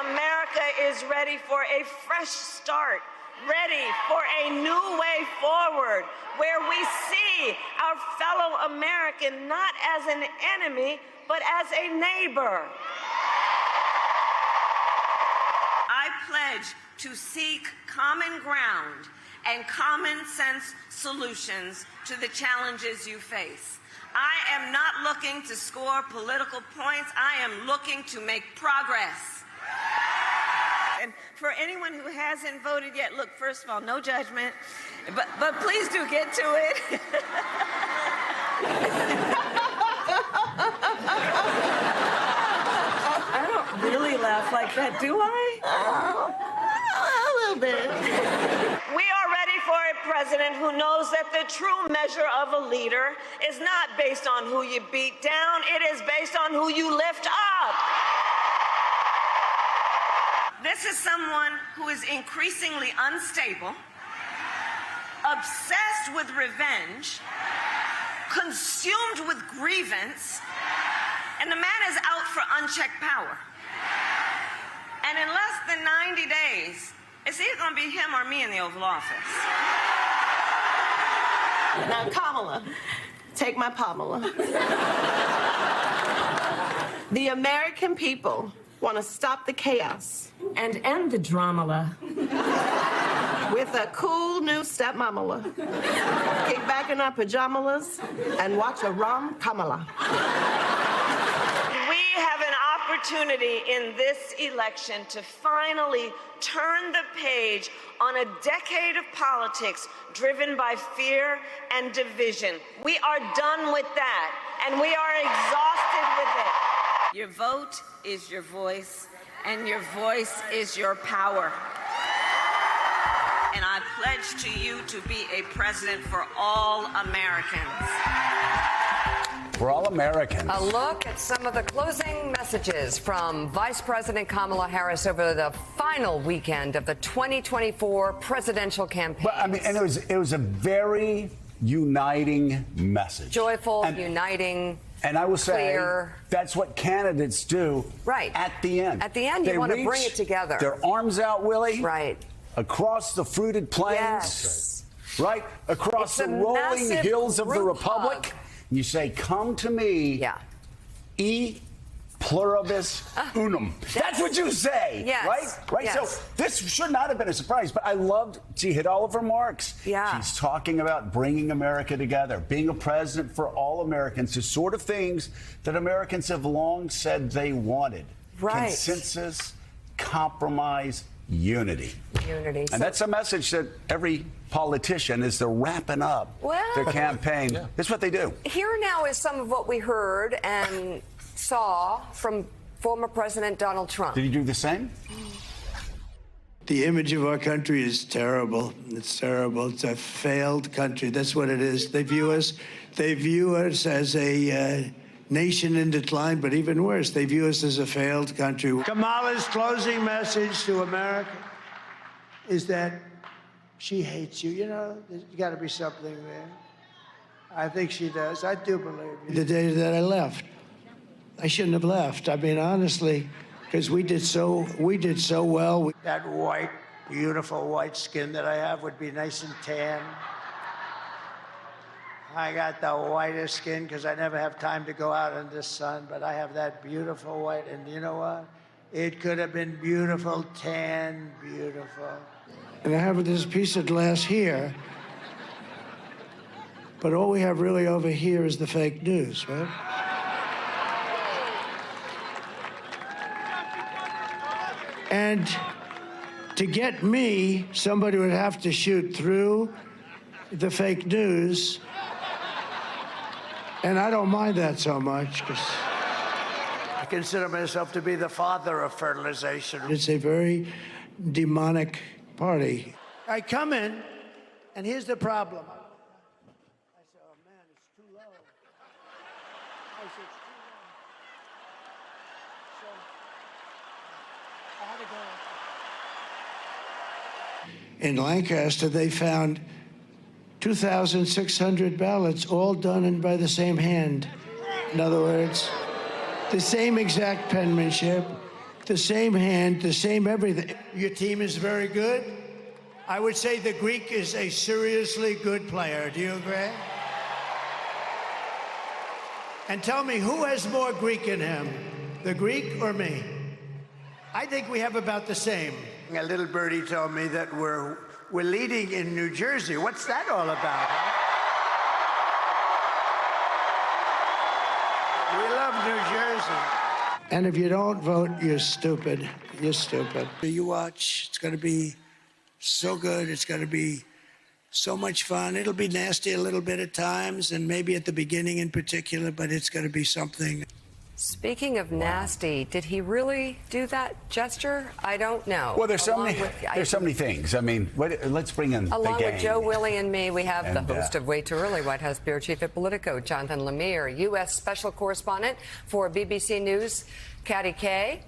America is ready for a fresh start, ready for a new way forward, where we see our fellow American not as an enemy, but as a neighbor. I pledge to seek common ground and common sense solutions to the challenges you face. I am not looking to score political points. I am looking to make progress. And for anyone who hasn't voted yet, look, first of all, no judgment, but please do get to it. I don't really laugh like that, do I? A little bit. We are ready for a president who knows that the true measure of a leader is not based on who you beat down, it is based on who you lift up. This is someone who is increasingly unstable, obsessed with revenge, consumed with grievance, and the man is out for unchecked power. And in less than 90 days, it's either going to be him or me in the Oval Office. Now, Kamala, take my Pamela. The American people want to stop the chaos and end the drama with a cool new stepmamala. Kick back in our pajamas and watch a rom Kamala. We have an opportunity in this election to finally turn the page on a decade of politics driven by fear and division. We are done with that, and we are exhausted with it. Your vote is your voice, and your voice is your power. And I pledge to you to be a president for all Americans. For all Americans. A look at some of the closing messages from Vice President Kamala Harris over the final weekend of the 2024 presidential campaign. But I mean, and it was a very uniting message. Joyful, uniting. And I will say, clear. That's what candidates do. Right. At the end. At the end, you want to bring it together. Their arms out, Willie. Right. Across the fruited plains. Yes. Right. Across the rolling hills of the Republic. You say, come to me. Yeah. E pluribus unum. That's what you say. Yes. Right? Right? Yes. So this should not have been a surprise, but I loved, she hit all of her marks. Yeah. She's talking about bringing America together, being a president for all Americans, the sort of things that Americans have long said they wanted. Right. Consensus, compromise, unity. Unity. And that's a message that every politician, as they're wrapping up their campaign, that's what they do. Here now is some of what we heard and saw from former President Donald Trump. Did he do the same? The image of our country is terrible. It's terrible. It's a failed country. That's what it is. They view us as a nation in decline, but even worse, they view us as a failed country. Kamala's closing message to America is that she hates you. You know, there's got to be something there. I think she does. I do believe you. The day that I left, I shouldn't have left. I mean, honestly, because we did so well. That white, beautiful white skin that I have would be nice and tan. I got the whitest skin because I never have time to go out in the sun, but I have that beautiful white, and you know what? It could have been beautiful, tan, beautiful. And I have this piece of glass here, but all we have really over here is the fake news, right? And to get me, somebody would have to shoot through the fake news. And I don't mind that so much, because I consider myself to be the father of fertilization. It's a very demonic party. I come in, and here's the problem. I said, oh, man, it's too low. I said, it's too low. So I had to go. In Lancaster, they found 2,600 ballots, all done by the same hand. In other words, the same exact penmanship, the same hand, the same everything. Your team is very good. I would say the Greek is a seriously good player. Do you agree? And tell me, who has more Greek in him, the Greek or me? I think we have about the same. A little birdie told me that we're leading in New Jersey. What's that all about? Huh? We love New Jersey. And if you don't vote, you're stupid. You're stupid. You watch. It's going to be so good. It's going to be so much fun. It'll be nasty a little bit at times, and maybe at the beginning in particular, but it's going to be something. Speaking of nasty, did he really do that gesture? I don't know. Well, there's so many things. I mean, let's bring in along the gang. with Joe, Willie, and me, we have And, the host of Way Too Early, White House bureau chief at Politico, Jonathan Lemire, U.S. special correspondent for BBC News, Katty Kay,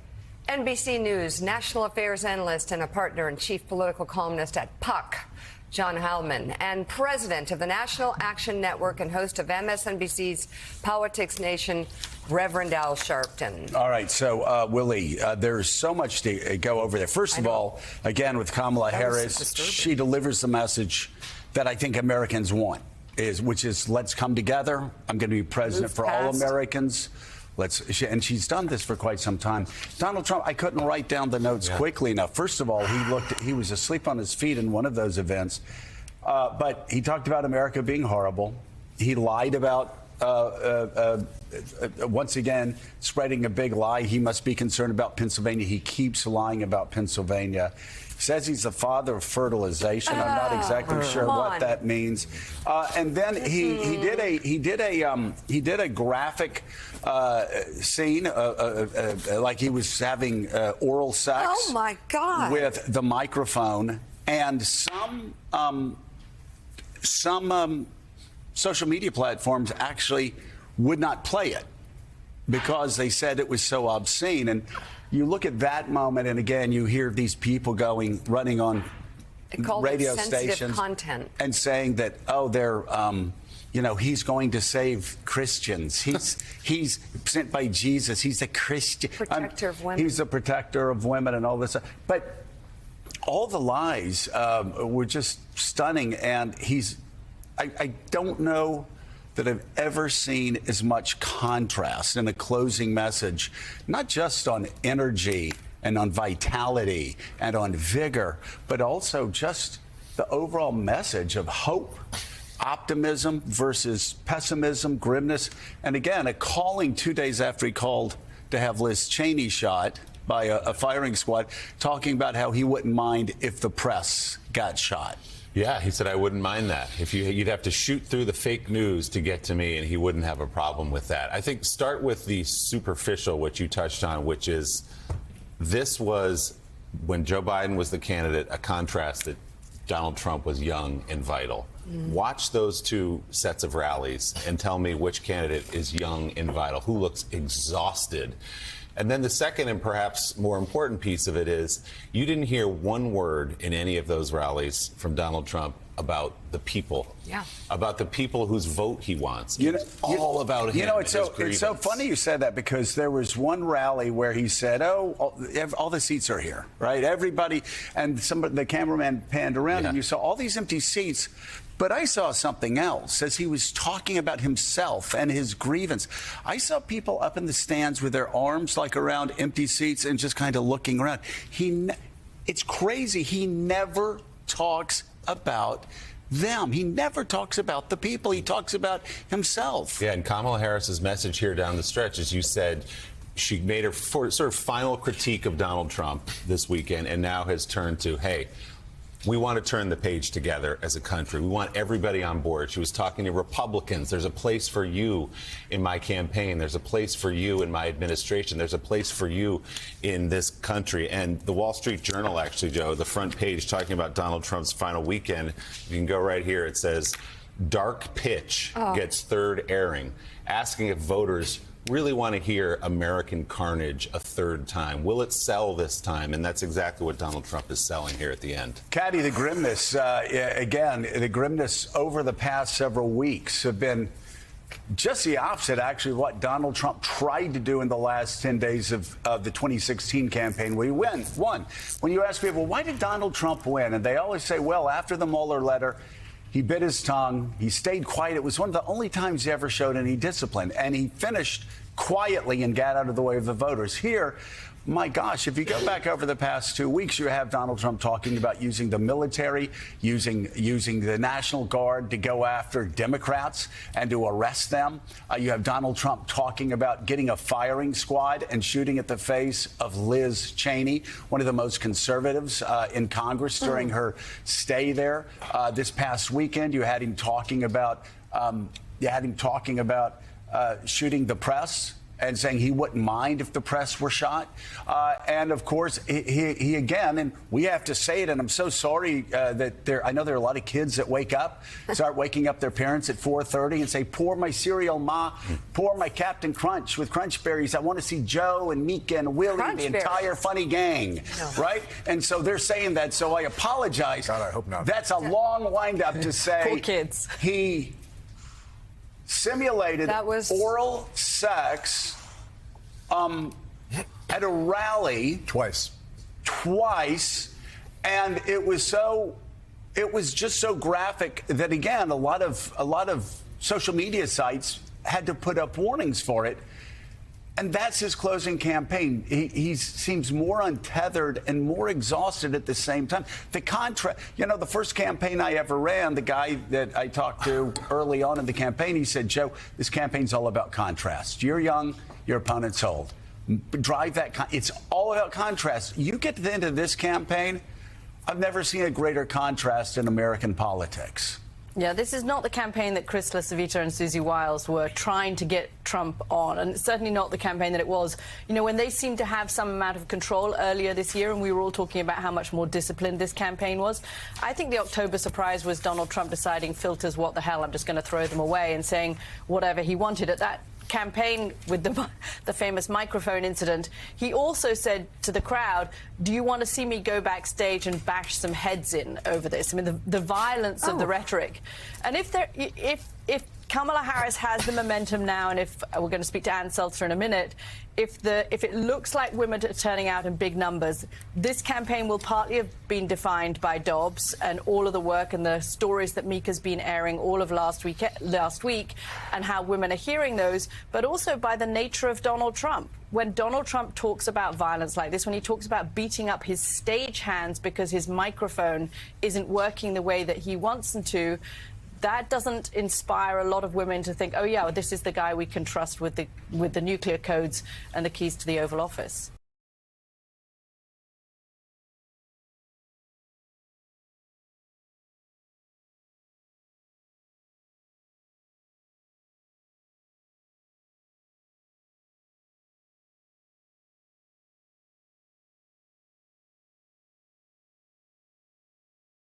NBC News national affairs analyst and a partner and chief political columnist at Puck, John Hallman, and president of the National Action Network and host of MSNBC's Politics Nation, Reverend Al Sharpton. All right, so, Willie, there's so much to go over there. First of all, again, with Kamala Harris, she delivers the message that I think Americans want, which is let's come together. I'm going to be president for all Americans. And she's done this for quite some time. Donald Trump, I couldn't write down the notes quickly enough. First of all, he was asleep on his feet in one of those events. But he talked about America being horrible. He lied about, once again, spreading a big lie. He must be concerned about Pennsylvania. He keeps lying about Pennsylvania. Says he's the father of fertilization. I'm not exactly sure what that means. And then he did a graphic scene, like he was having oral sex. Oh my God! With the microphone, and some social media platforms actually would not play it because they said it was so obscene. And you look at that moment, and again, you hear these people running on radio stations content and saying that, oh, they're, he's going to save Christians. He's sent by Jesus. He's a Christian protector of women. He's a protector of women and all this. But all the lies were just stunning. And I don't know that I've ever seen as much contrast in a closing message, not just on energy and on vitality and on vigor, but also just the overall message of hope, optimism versus pessimism, grimness. And again, a calling 2 days after he called to have Liz Cheney shot by a firing squad, talking about how he wouldn't mind if the press got shot. Yeah, he said, I wouldn't mind that. You'd have to shoot through the fake news to get to me, and he wouldn't have a problem with that. I think start with the superficial, which you touched on, which is this was, when Joe Biden was the candidate, a contrast that Donald Trump was young and vital. Watch those two sets of rallies and tell me which candidate is young and vital, who looks exhausted. And then the second and perhaps more important piece of it is you didn't hear one word in any of those rallies from Donald Trump about the people. Yeah. About the people whose vote he wants. It's all about him. It's so funny you said that, because there was one rally where he said, all the seats are here, right? Everybody, and the cameraman panned around and you saw all these empty seats. But I saw something else as he was talking about himself and his grievance. I saw people up in the stands with their arms like around empty seats and just kind of looking around. It's crazy. He never talks about them. He never talks about the people. He talks about himself. Yeah, and Kamala Harris's message here down the stretch, as you said, she made her sort of final critique of Donald Trump this weekend and now has turned to, hey, we want to turn the page together as a country. We want everybody on board. She was talking to Republicans. There's a place for you in my campaign. There's a place for you in my administration. There's a place for you in this country. And the Wall Street Journal, actually, Joe, the front page talking about Donald Trump's final weekend, you can go right here. It says, dark pitch gets third airing, asking if voters really want to hear American carnage a third time. Will it sell this time? And that's exactly what Donald Trump is selling here at the end. Katty, the grimness, again, the grimness over the past several weeks have been just the opposite, actually, of what Donald Trump tried to do in the last 10 days of the 2016 campaign, where he won. When you ask people, why did Donald Trump win? And they always say, well, after the Mueller letter, he bit his tongue. He stayed quiet. It was one of the only times he ever showed any discipline. And he finished quietly and got out of the way of the voters. Here, my gosh, if you go back over the past 2 weeks, you have Donald Trump talking about using the military, using the National Guard to go after Democrats and to arrest them. You have Donald Trump talking about getting a firing squad and shooting at the face of Liz Cheney, one of the most conservatives in Congress during her stay there. This past weekend, you had him talking about shooting the press and saying he wouldn't mind if the press were shot. And of course, he again, and we have to say it, and I'm so sorry that I know there are a lot of kids that start waking up their parents at 4:30 and say, pour my cereal, Ma, pour my Captain Crunch with Crunch Berries. I want to see Joe and Mika and Willie, Crunch the entire funny gang, right? And so they're saying that, so I apologize. God, I hope not. That's a long wind-up to say Poor kids. He simulated oral sex at a rally Twice, and it was just so graphic that, again, a lot of social media sites had to put up warnings for it. And that's his closing campaign. He seems more untethered and more exhausted at the same time. The contrast, the first campaign I ever ran, the guy that I talked to early on in the campaign, he said, Joe, this campaign's all about contrast. You're young, your opponent's old. Drive that. It's all about contrast. You get to the end of this campaign, I've never seen a greater contrast in American politics. Yeah, this is not the campaign that Chris LaCivita and Susie Wiles were trying to get Trump on, and it's certainly not the campaign that it was, when they seemed to have some amount of control earlier this year, and we were all talking about how much more disciplined this campaign was. I think the October surprise was Donald Trump deciding filters, what the hell, I'm just going to throw them away, and saying whatever he wanted at that campaign with the famous microphone incident. He also said to the crowd, do you want to see me go backstage and bash some heads in over this? I mean, the violence of the rhetoric. And if Kamala Harris has the momentum now, and if we're going to speak to Ann Seltzer in a minute, if it looks like women are turning out in big numbers, this campaign will partly have been defined by Dobbs and all of the work and the stories that Mika's been airing all of last week and how women are hearing those, but also by the nature of Donald Trump. When Donald Trump talks about violence like this, when he talks about beating up his stagehands because his microphone isn't working the way that he wants them to, that doesn't inspire a lot of women to think, oh, yeah, well, this is the guy we can trust with the nuclear codes and the keys to the Oval Office.